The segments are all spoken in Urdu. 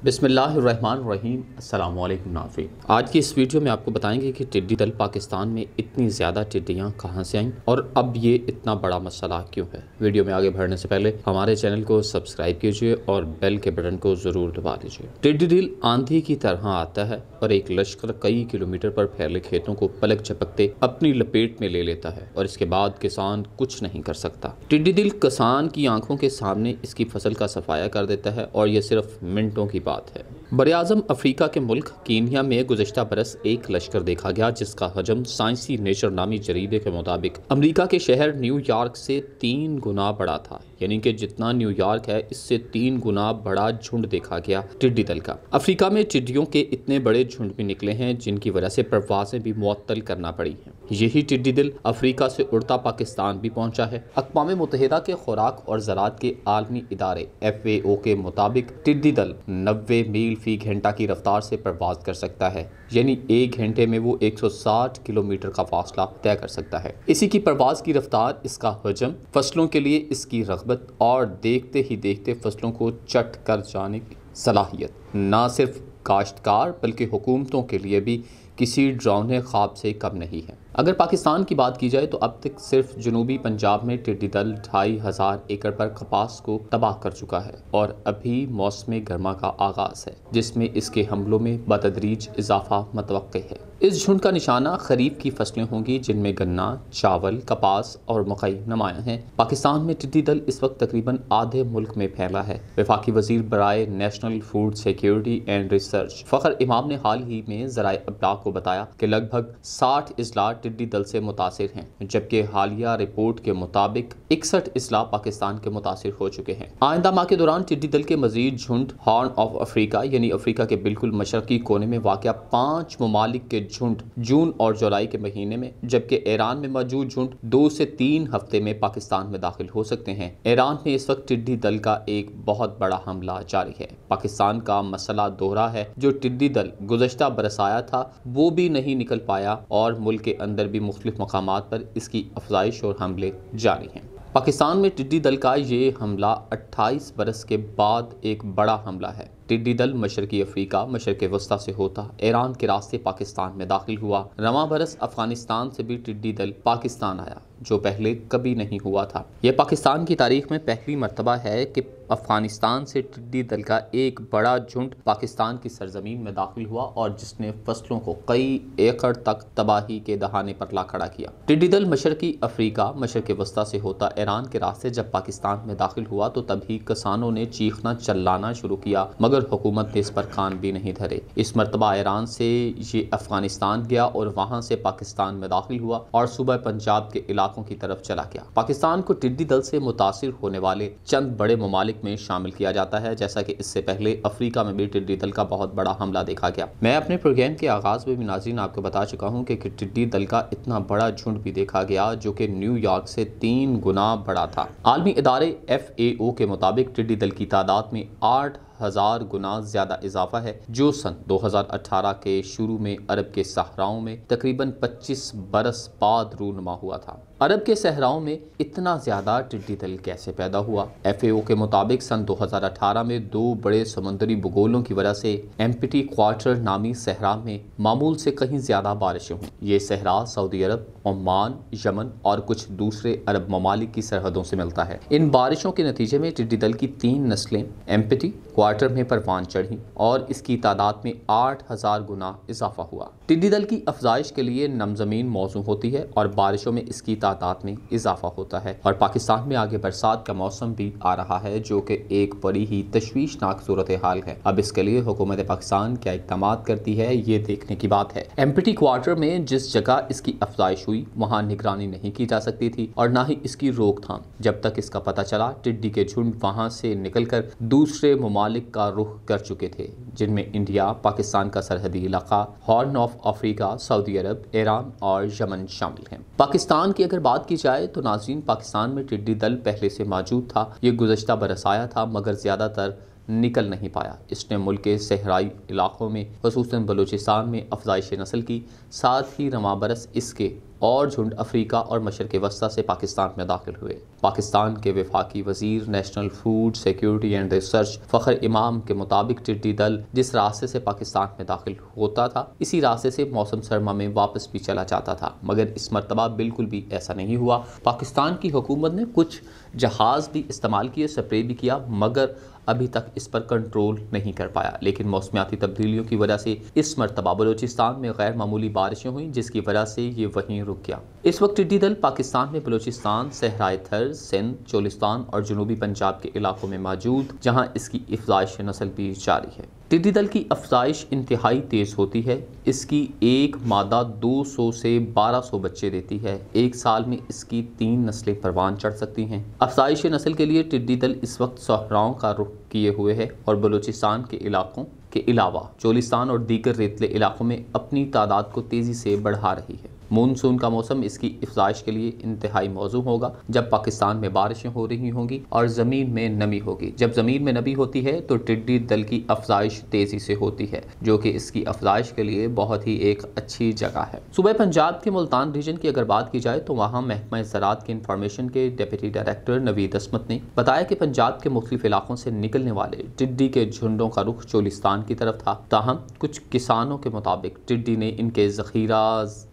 بسم اللہ الرحمن الرحیم۔ السلام علیکم ناظرین، آج کی اس ویڈیو میں آپ کو بتائیں گے کہ ٹڈی دل پاکستان میں اتنی زیادہ ٹڈیاں کہاں سے آئیں اور اب یہ اتنا بڑا مسئلہ کیوں ہے۔ ویڈیو میں آگے بڑھنے سے پہلے ہمارے چینل کو سبسکرائب کیجیے اور بیل کے بٹن کو ضرور دبا دیجیے۔ ٹڈی دل آندھی کی طرح آتا ہے اور ایک لشکر کئی کلومیٹر پر پھیلے کھیتوں کو پلک جھپکتے اپنی لپیٹ میں لے لیتا ہے اور اس کے بعد کسان کچھ نہیں کر سکتا۔ ٹڈی دل کسان کی آنکھوں کے سامنے اس کی فصل کا صفایا کر دیتا ہے اور یہ صرف منٹوں کی بات ہے۔ براعظم افریقہ کے ملک کینیا میں گزشتہ برس ایک لشکر دیکھا گیا جس کا حجم سائنسی نیچر نامی جریدے کے مطابق امریکہ کے شہر نیو یارک سے 3 گنا بڑا تھا، یعنی کہ جتنا نیو یارک ہے اس سے 3 گنا بڑا جھنڈ دیکھا گیا ٹڈی دل کا۔ افریقہ میں ٹڈیوں کے اتنے بڑے جھنڈ بھی نکلے ہیں جن کی وجہ سے پروازیں بھی معطل کرنا پڑی ہیں۔ یہی ٹڈی دل افریقہ سے اڑتا پاکستان بھی پہنچا ہے۔ اقوام متحدہ کے خوراک اور زراعت کے عالمی ادارے FAO کے مطابق ٹڈی دل 90 میل فی گھنٹہ کی رفتار سے پرواز کر سکتا ہے، یعنی ایک گھنٹے میں وہ 160 کلومیٹر کا فاصلہ طے کر سکتا ہے۔ اسی کی پرواز کی رفتار، اس کا حجم، فصلوں کے لیے اس کی رغبت اور دیکھتے ہی دیکھتے فصلوں کو چٹ کر جانے کی صلاحیت نہ صرف کاشتکار بلکہ حکومتوں کے لیے بھی کسی ڈراؤنے خواب سے کم نہیں ہے۔ اگر پاکستان کی بات کی جائے تو اب تک صرف جنوبی پنجاب میں ٹڈی دل 2500 ایکڑ پر کپاس کو تباہ کر چکا ہے اور ابھی موسم گرما کا آغاز ہے جس میں اس کے حملوں میں بتدریج اضافہ متوقع ہے۔ اس جھنڈ کا نشانہ خریف کی فصلیں ہوں گی جن میں گنا، چاول، کپاس اور مکئی نمایاں ہیں۔ پاکستان میں ٹڈی دل اس وقت تقریباً آدھے ملک میں پھیلا ہے۔ وفاقی وزیر برائے national food security and research فخر امام نے حال ہی میں ذرائع ابلاغ کو بتایا کہ لگ بھگ 60 اضلاع ٹڈی دل سے متاثر ہیں، جبکہ حالیہ رپورٹ کے مطابق 61 اضلاع پاکستان کے متاثر ہو چکے ہیں۔ آئندہ ماہ کے دوران ٹڈی دل کے مزید جھنڈ ہارن آف افریقہ یعنی افریقہ کے بالکل مشرقی کونے میں واقع 5 ممالک کے جھنڈ جون اور جولائی کے مہینے میں، جبکہ ایران میں موجود جھنڈ 2 سے 3 ہفتے میں پاکستان میں داخل ہو سکتے ہیں۔ ایران میں اس وقت ٹڈی دل کا ایک بہت بڑا حملہ جاری ہے۔ پاکستان کا مسئلہ دوہرا ہے، جو ٹڈی دل گزشتہ برس آیا تھا وہ بھی نہیں نکل پایا اور ملک کے اندر بھی مختلف مقامات پر اس کی افزائش اور حملے جاری ہیں۔ پاکستان میں ٹڈی دل کا یہ حملہ 28 برس کے بعد ایک بڑا حملہ ہے۔ ٹڈی دل مشرقی افریقہ، مشرق وسطیٰ سے ہوتا ایران کے راستے پاکستان میں داخل ہوا۔ رواں برس افغانستان سے بھی ٹڈی دل پاکستان آیا، جو پہلے کبھی نہیں ہوا تھا۔ یہ پاکستان کی تاریخ میں پہلی مرتبہ ہے کہ افغانستان سے ٹڈی دل کا ایک بڑا جھنڈ پاکستان کی سرزمین میں داخل ہوا اور جس نے فصلوں کو کئی ایکڑ تک تباہی کے دہانے پر لا کھڑا کیا۔ ٹڈی دل مشرقی افریقہ، مشرق وسطیٰ سے ہوتا ایران کے راستے جب پاکستان میں داخل ہوا تو تبھی کسانوں نے چیخنا چلانا شروع کیا، مگر حکومت نے اس پر کان بھی نہیں دھرے۔ اس مرتبہ ایران سے یہ افغانستان گیا اور وہاں سے پاکستان میں داخل ہوا اور صوبہ پنجاب کے علاقوں کی طرف چلا گیا۔ پاکستان کو ٹڈی دل سے متاثر ہونے والے چند بڑے ممالک میں شامل کیا جاتا ہے، جیسا کہ اس سے پہلے افریقہ میں بھی ٹڈی دل کا بہت بڑا حملہ دیکھا گیا۔ میں اپنے پروگرام کے آغاز میں بھی ناظرین آپ کو بتا چکا ہوں کہ ٹڈی دل کا اتنا بڑا جھنڈ بھی دیکھا گیا جو کہ نیو یارک سے 3 گنا بڑا تھا۔ عالمی ادارے FAO کے مطابق ٹڈی دل کی تعداد میں 8000 گنا زیادہ اضافہ ہے، جو سن 2018 کے شروع میں عرب کے صحراؤں میں تقریباً 25 برس بعد رونما ہوا تھا۔ عرب کے صحراؤں میں اتنا زیادہ ٹڈی دل کیسے پیدا ہوا؟ FAO کے مطابق سن 2018 میں 2 بڑے سمندری بگولوں کی وجہ سے ایمپٹی کوارٹر نامی صحرا میں معمول سے کہیں زیادہ بارشیں ہوئیں۔ یہ صحرا سعودی عرب، عمان، یمن اور کچھ دوسرے عرب ممالک کی سرحدوں سے ملتا ہے۔ ان بارشوں کے نتیجے میں ٹڈی دل کی 3 نسلیں ایمپٹی کوارٹر میں پروان چڑھیں اور اس کی تعداد میں 8000 گنا اضافہ ہوا۔ ٹڈی دل کی افزائش کے لیے نم زمین موزوں ہوتی ہے اور بارشوں میں اس کی تعداد میں اضافہ ہوتا ہے، اور پاکستان میں آگے برسات کا موسم بھی آ رہا ہے جو کہ ایک بڑی ہی تشویشناک صورتحال ہے۔ اب اس کے لیے حکومت پاکستان کیا اقدامات کرتی ہے یہ دیکھنے کی بات ہے۔ ایمپٹی کوارٹر میں جس جگہ اس کی افزائش ہوئی وہاں نگرانی نہیں کی جا سکتی تھی اور نہ ہی اس کی روک تھام۔ جب تک اس کا پتہ چلا ٹڈی کے جھنڈ وہاں سے نکل کر دوسرے ممالک کا رخ کر چکے تھے، جن میں انڈیا، پاکستان کا سرحدی علاقہ، ہارن آف افریقہ، سعودی عرب، ایران اور یمن شامل ہیں۔ پاکستان کی اگر بات کی جائے تو ناظرین پاکستان میں ٹڈی دل پہلے سے موجود تھا۔ یہ گزشتہ برس آیا تھا مگر زیادہ تر نکل نہیں پایا۔ اس نے ملک کے صحرائی علاقوں میں خصوصاً بلوچستان میں افزائش نسل کی، ساتھ ہی رواں برس اس کے اور جھنڈ افریقہ اور مشرق وسطی سے پاکستان میں داخل ہوئے۔ پاکستان کے وفاقی وزیر national food security and research فخر امام کے مطابق ٹڈی دل جس راستے سے پاکستان میں داخل ہوتا تھا اسی راستے سے موسم سرما میں واپس بھی چلا جاتا تھا، مگر اس مرتبہ بالکل بھی ایسا نہیں ہوا۔ پاکستان کی حکومت نے کچھ جہاز بھی استعمال کیے، سپرے بھی کیا، مگر ابھی تک اس پر کنٹرول نہیں کر پایا۔ لیکن موسمیاتی تبدیلیوں کی وجہ سے اس مرتبہ بلوچستان میں غیر معمولی بارشیں ہوئیں، جس کی وجہ سے یہ وہیں رک گیا۔ اس وقت ٹڈی دل پاکستان میں بلوچستان، صحرائے تھر، سندھ، چولستان اور جنوبی پنجاب کے علاقوں میں موجود، جہاں اس کی افزائش نسل بھی جاری ہے۔ ٹڈی دل کی افزائش انتہائی تیز ہوتی ہے۔ اس کی ایک مادہ 200 سے 1200 بچے دیتی ہے۔ ایک سال میں اس کی 3 نسلیں پروان چڑھ سکتی ہیں۔ افزائش نسل کے لیے ٹڈی دل اس وقت صحراؤں کا رخ کیے ہوئے ہے اور بلوچستان کے علاقوں کے علاوہ چولستان اور دیگر ریتلے علاقوں میں اپنی تعداد کو تیزی سے بڑھا رہی ہے۔ مونسون کا موسم اس کی افزائش کے لیے انتہائی موزوں ہوگا، جب پاکستان میں بارشیں ہو رہی ہوں گی اور زمین میں نمی ہوگی۔ جب زمین میں نمی ہوتی ہے تو ٹڈی دل کی افزائش تیزی سے ہوتی ہے، جو کہ اس کی افزائش کے لیے بہت ہی ایک اچھی جگہ ہے۔ صوبہ پنجاب کے ملتان ریجن کی اگر بات کی جائے تو وہاں محکمہ زراعت کی انفارمیشن کے ڈپٹی ڈائریکٹر نوید عصمت نے بتایا کہ پنجاب کے مختلف علاقوں سے نکلنے والے ٹڈی کے جھنڈوں کا رخ چولستان کی طرف تھا، تاہم کچھ کسانوں کے مطابق ٹڈی نے ان کے ذخیرہ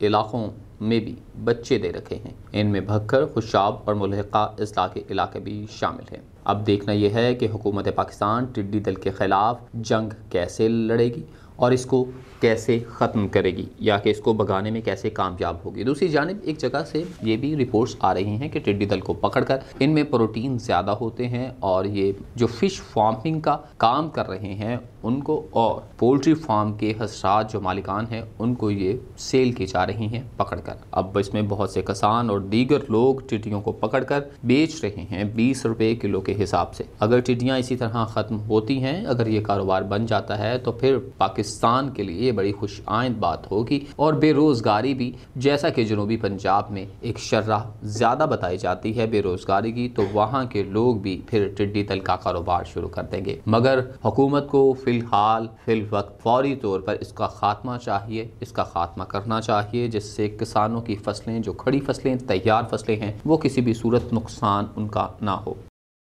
علاقوں میں بھی بچے دے رکھے ہیں۔ ان میں بھکر، خوشاب اور ملحقہ اضلاع کے علاقے بھی شامل ہیں۔ اب دیکھنا یہ ہے کہ حکومت پاکستان ٹڈی دل کے خلاف جنگ کیسے لڑے گی اور اس کو کیسے ختم کرے گی، یا کہ اس کو بھگانے میں کیسے کامیاب ہوگی۔ دوسری جانب ایک جگہ سے یہ بھی رپورٹس آ رہی ہیں کہ ٹڈی دل کو پکڑ کر ان میں پروٹین زیادہ ہوتے ہیں اور یہ جو فش فارمنگ کا کام کر رہے ہیں ان کو اور پولٹری فارم کے حضرات جو مالکان ہیں ان کو یہ سیل کی جا رہی ہیں پکڑ کر۔ اب اس میں بہت سے کسان اور دیگر لوگ ٹڈیوں کو پکڑ کر بیچ رہے ہیں 20 روپے کلو کے حساب سے۔ اگر ٹڈیاں اسی طرح ختم ہوتی ہیں، اگر یہ کاروبار بن جاتا ہے تو پھر پاکستان کے لیے بڑی خوش آئند بات ہوگی، اور بے روزگاری بھی، جیسا کہ جنوبی پنجاب میں ایک شرح زیادہ بتائی جاتی ہے بے روزگاری کی، تو وہاں کے لوگ بھی پھر ٹڈی دل کا کاروبار شروع کر دیں گے۔ مگر حکومت کو فی الوقت فوری طور پر اس کا خاتمہ چاہیے، اس کا خاتمہ کرنا چاہیے، جس سے کسانوں کی فصلیں، جو کھڑی فصلیں، تیار فصلیں ہیں، وہ کسی بھی صورت نقصان ان کا نہ ہو۔